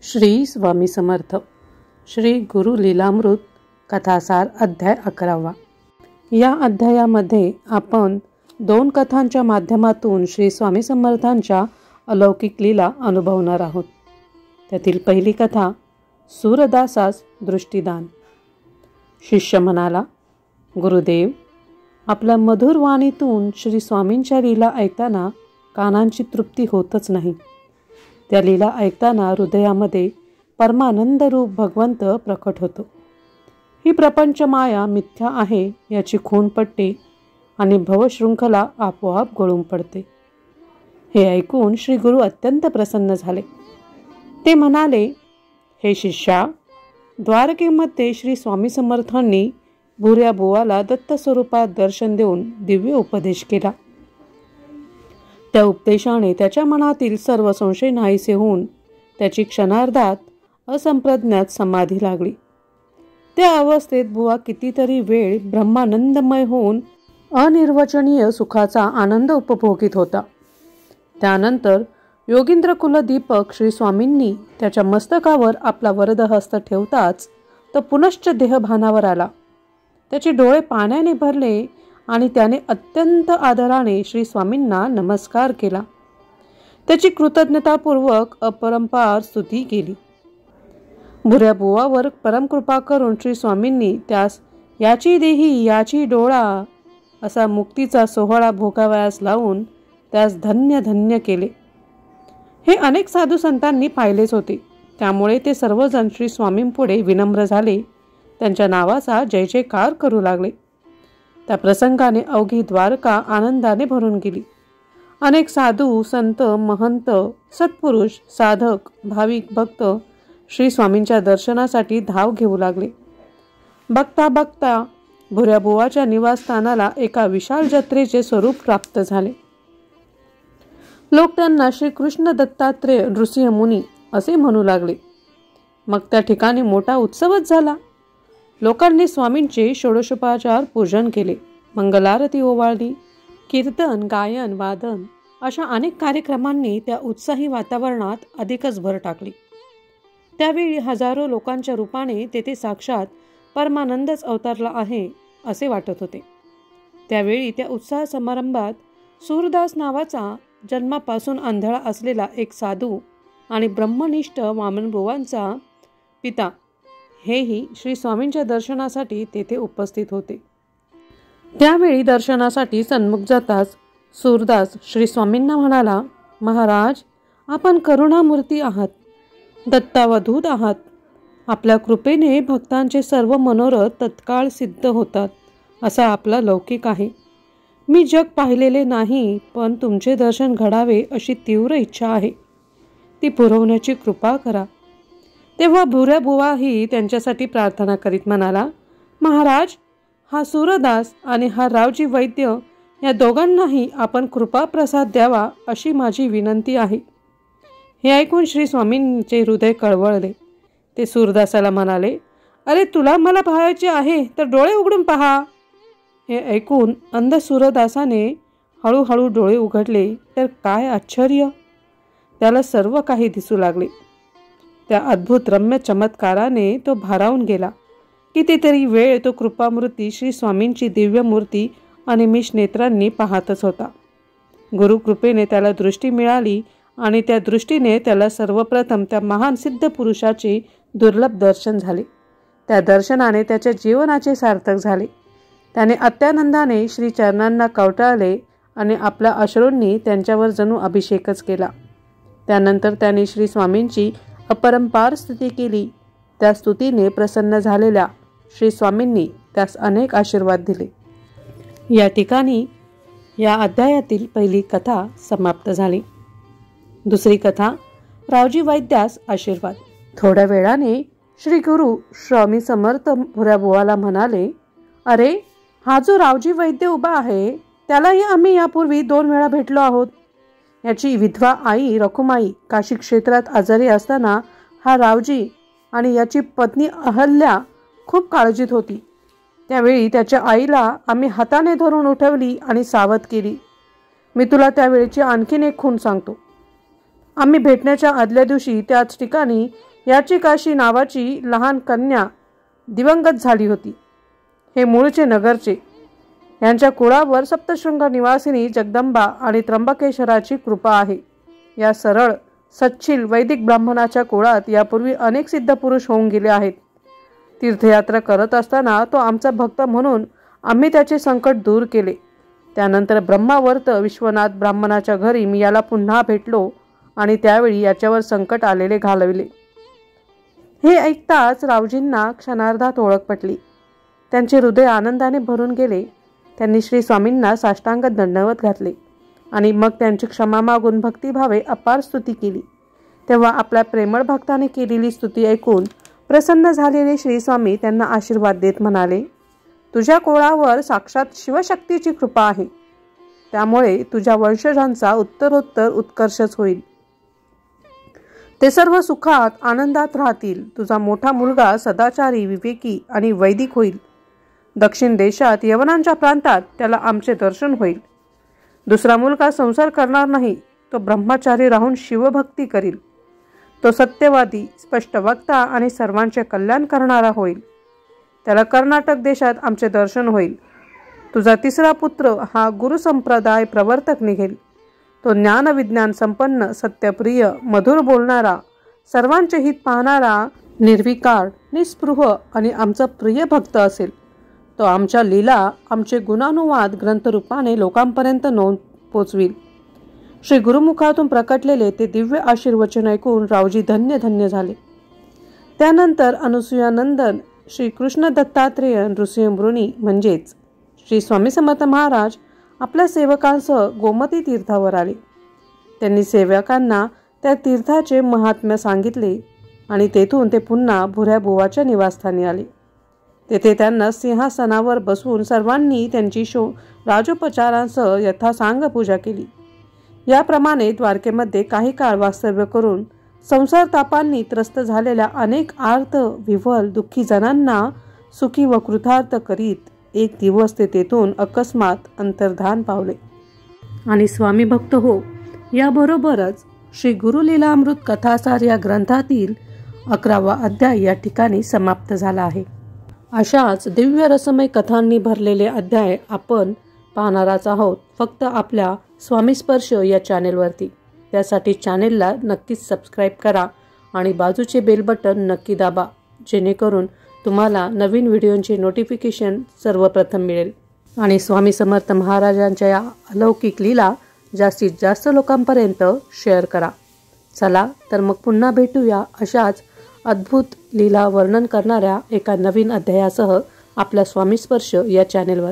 श्री स्वामी समर्थ. श्री गुरु लीलामृत कथासार अध्याय 11. या अध्यायामध्ये आपण 2 कथांच्या माध्यमातून श्री स्वामी समर्थांच्या अलौकिक लीला अनुभवणार आहोत. त्यातील पहिली कथा सूरदासास दृष्टिदान. शिष्य म्हणाला, गुरुदेव, आपल्या मधुर वाणीतून श्री स्वामींच्या लीला ऐकताना कानांची तृप्ती होतच नाही. त्या लीला ऐकताना हृदयामध्ये परमानंद रूप भगवंत प्रकट होतो. ही प्रपंच माया मिथ्या आहे याची खूण पडते आणि भवशृंखला आपोआप गळून पडते. हे ऐकून श्री गुरु अत्यंत प्रसन्न झाले. ते म्हणाले, हे शिष्या, द्वारकेमध्ये श्री स्वामी समर्थांनी भुऱ्या बुवाला दत्त स्वरूपात दर्शन देऊन दिव्य उपदेश केला. त्या उपदेशाने त्याच्या मनातील सर्व संशय नाहीसे होऊन त्याची क्षणार्धात असंप्रज्ञात समाधी लागली. त्या अवस्थेत बुवा कितीतरी वेळ ब्रह्मानंदमय होऊन अनिर्वचनीय सुखाचा आनंद उपभोगीत होता. त्यानंतर योगींद्र कुलदीपक श्री स्वामींनी त्याच्या मस्तकावर आपला वरदहस्त ठेवताच तो पुनश्च देहभानावर आला. त्याचे डोळे पाण्याने भरले आणि त्याने अत्यंत आदराने श्री स्वामींना नमस्कार केला. त्याची कृतज्ञतापूर्वक अपरंपार स्तुती केली. भुऱ्या बुवावर परमकृपा करून श्री स्वामींनी त्यास याची देही याची डोळा असा मुक्तीचा सोहळा भोगावयास लावून त्यास धन्य धन्य केले. हे अनेक साधू संतांनी पाहिलेच होते. त्यामुळे ते सर्वजण श्री स्वामींपुढे विनम्र झाले. त्यांच्या नावाचा जय जयकार करू लागले. त्या प्रसंगाने अवघी द्वारका आनंदाने भरून गेली. अनेक साधू संत महंत सत्पुरुष साधक भाविक भक्त श्री स्वामींच्या दर्शनासाठी धाव घेऊ लागले. बघता बघता भुऱ्या बुवाच्या निवासस्थानाला एका विशाल जत्रेचे स्वरूप प्राप्त झाले. लोक त्यांना श्री कृष्ण दत्तात्रेय नृसिंह मुनी असे म्हणू लागले. मग त्या ठिकाणी मोठा उत्सवच झाला. लोकांनी स्वामींचे षोडशोपचार पूजन केले, मंगलारती ओवाळली, कीर्तन गायन वादन अशा अनेक कार्यक्रमांनी त्या उत्साही वातावरणात अधिकच भर टाकली. त्यावेळी हजारो लोकांच्या रूपाने तेथे साक्षात परमानंदच अवतरला आहे असे वाटत होते. त्यावेळी त्या उत्साह समारंभात सूरदास नावाचा जन्मापासून आंधळा असलेला एक साधू आणि ब्रह्मनिष्ठ वामनबुवांचा पिता हेही श्री स्वामींच्या दर्शनासाठी तेथे उपस्थित होते. त्यावेळी दर्शनासाठी सन्मुख जाताच सूरदास श्री स्वामींना म्हणाला, महाराज, आपण करुणामूर्ती आहात, दत्तावधूत आहात. आपल्या कृपेने भक्तांचे सर्व मनोरथ तत्काळ सिद्ध होतात असा आपला लौकिक आहे. मी जग पाहिलेले नाही, पण तुमचे दर्शन घडावे अशी तीव्र इच्छा आहे. ती पुरवण्याची कृपा करा. तेव्हा भुऱ्या बुवाही त्यांच्यासाठी प्रार्थना करीत म्हणाला, महाराज, हा सूरदास आणि हा रावजी वैद्य या दोघांनाही आपण कृपा प्रसाद द्यावा अशी माझी विनंती आहे. हे ऐकून श्री स्वामींचे हृदय कळवळले. ते सूरदासाला म्हणाले, अरे, तुला मला पाहायचे आहे तर डोळे उघडून पहा. हे ऐकून अंध सूरदासाने हळूहळू डोळे उघडले तर काय आश्चर्य, त्याला सर्व काही दिसू लागले. त्या अद्भुत रम्य चमत्काराने तो भारावून गेला. कितीतरी वेळ तो कृपामूर्ती श्री स्वामींची दिव्य मूर्ती अनिमिष नेत्रांनी पाहतच होता. गुरुकृपेने त्याला दृष्टी मिळाली आणि त्या दृष्टीने त्याला सर्वप्रथम त्या महान सिद्ध पुरुषाचे दुर्लभ दर्शन झाले. त्या दर्शनाने त्याच्या जीवनाचे सार्थक झाले. त्याने अत्यानंदाने श्री चरणांना कवटाळले आणि आपल्या अश्रूंनी त्यांच्यावर जणू अभिषेकच केला. त्यानंतर त्याने श्री स्वामींची अपरंपार स्तुती केली. त्या स्तुतीने प्रसन्न झालेल्या श्री स्वामींनी त्यास अनेक आशीर्वाद दिले. या ठिकाणी या अध्यायातील पहिली कथा समाप्त झाली. दुसरी कथा रावजी वैद्यास आशीर्वाद. थोड्या वेळाने श्री गुरु स्वामी समर्थ भुऱ्या बुवाला म्हणाले, अरे, हा जो रावजी वैद्य उभा आहे त्यालाही आम्ही यापूर्वी 2 वेळा भेटलो आहोत. याची विधवा आई रखुमाई काशी क्षेत्रात आजारी असताना हा रावजी आणि याची पत्नी अहल्या खूप काळजीत होती. त्यावेळी त्याच्या आईला आम्ही हाताने धरून उठवली आणि सावध केली. मी तुला त्यावेळेची आणखीन एक खूण सांगतो. आम्ही भेटण्याच्या आदल्या दिवशी त्याच ठिकाणी याची काशी नावाची लहान कन्या दिवंगत झाली होती. हे मूळचे नगरचे. यांच्या कुळावर सप्तशृंग निवासिनी जगदंबा आणि त्र्यंबकेश्वराची कृपा आहे. या सरळ सच्छील वैदिक ब्राह्मणाच्या कुळात यापूर्वी अनेक सिद्ध पुरुष होऊन गेले आहेत. तीर्थयात्रा करत असताना तो आमचा भक्त म्हणून आम्ही त्याचे संकट दूर केले. त्यानंतर ब्रह्मावर्त विश्वनाथ ब्राह्मणाच्या घरी मी याला पुन्हा भेटलो आणि त्यावेळी याच्यावर संकट आलेले घालविले. हे ऐकताच रावजींना क्षणार्धात ओळख पटली. त्यांचे हृदय आनंदाने भरून गेले. त्यांनी श्री स्वामींना साष्टांग दंडवत घातले आणि मग त्यांची क्षमा मागून भक्तिभावे अपार स्तुती केली. तेव्हा आपल्या प्रेमळ भक्ताने केलेली स्तुती ऐकून प्रसन्न झालेले श्री स्वामी त्यांना आशीर्वाद देत म्हणाले, तुझ्या कोळावर साक्षात शिवशक्तीची कृपा आहे. त्यामुळे तुझ्या वंशजांचा उत्तरोत्तर उत्कर्षच होईल. ते सर्व सुखात आनंदात राहतील. तुझा मोठा मुलगा सदाचारी, विवेकी आणि वैदिक होईल. दक्षिण देशात यवनांच्या प्रांतात त्याला आमचे दर्शन होईल. दुसरा मुलगा संसार करणार नाही. तो ब्रह्मचारी राहून शिवभक्ती करील. तो सत्यवादी, स्पष्टवक्ता आणि सर्वांचे कल्याण करणारा होईल. त्याला कर्नाटक देशात आमचे दर्शन होईल. तुझा तिसरा पुत्र हा गुरुसंप्रदाय प्रवर्तक निघेल. तो ज्ञानविज्ञान संपन्न, सत्यप्रिय, मधुर बोलणारा, सर्वांचे हित पाहणारा, निर्विकार, निस्पृह आणि आमचा प्रिय भक्त असेल. तो आमच्या लीला, आमचे गुणानुवाद ग्रंथरूपाने लोकांपर्यंत नोंद पोचविल. श्री गुरुमुखातून प्रकटलेले ते दिव्य आशीर्वचन ऐकून रावजी धन्य धन्य झाले. त्यानंतर अनुसूयानंदन श्री कृष्ण दत्तात्रेय नृसिंहमुनी म्हणजेच श्री स्वामी समर्थ महाराज आपल्या सेवकांसह गोमती तीर्थावर आले. त्यांनी सेवकांना त्या तीर्थाचे महात्म्य सांगितले आणि तेथून ते पुन्हा भुऱ्या बुवाच्या निवासस्थानी आले. तेथे त्यांना सिंहासनावर बसवून सर्वांनी त्यांची राजोपचारांसह यथासांग पूजा केली. याप्रमाणे द्वारकेमध्ये काही काळ वास्तव्य करून संसार तापांनी त्रस्त झालेल्या अनेक आर्त, विव्हल, दुःखी जनांना सुखी व कृतार्थ करीत एक दिवस ते तेथून अकस्मात अंतर्धान पावले. आणि स्वामी भक्त हो, याबरोबरच श्री गुरुलीलामृत कथासार या ग्रंथातील 11वा अध्याय या ठिकाणी समाप्त झाला आहे. अशाच दिव्य रसमय कथांनी भरलेले अध्याय आपण पाहणारच आहोत फक्त आपल्या स्वामी स्पर्श या चॅनेलवरती. त्यासाठी चॅनेलला नक्कीच सबस्क्राईब करा आणि बाजूचे बेल बटन नक्की दाबा, जेणेकरून तुम्हाला नवीन व्हिडिओंचे नोटिफिकेशन सर्वप्रथम मिळेल. आणि स्वामी समर्थ महाराजांच्या या अलौकिक लीला जास्तीत जास्त लोकांपर्यंत शेअर करा. चला तर मग पुन्हा भेटूया अशाच अद्भुत लीला वर्णन करणाऱ्या एका नवीन अध्यायासह आपल्या स्वामी स्पर्श या चॅनेलवर.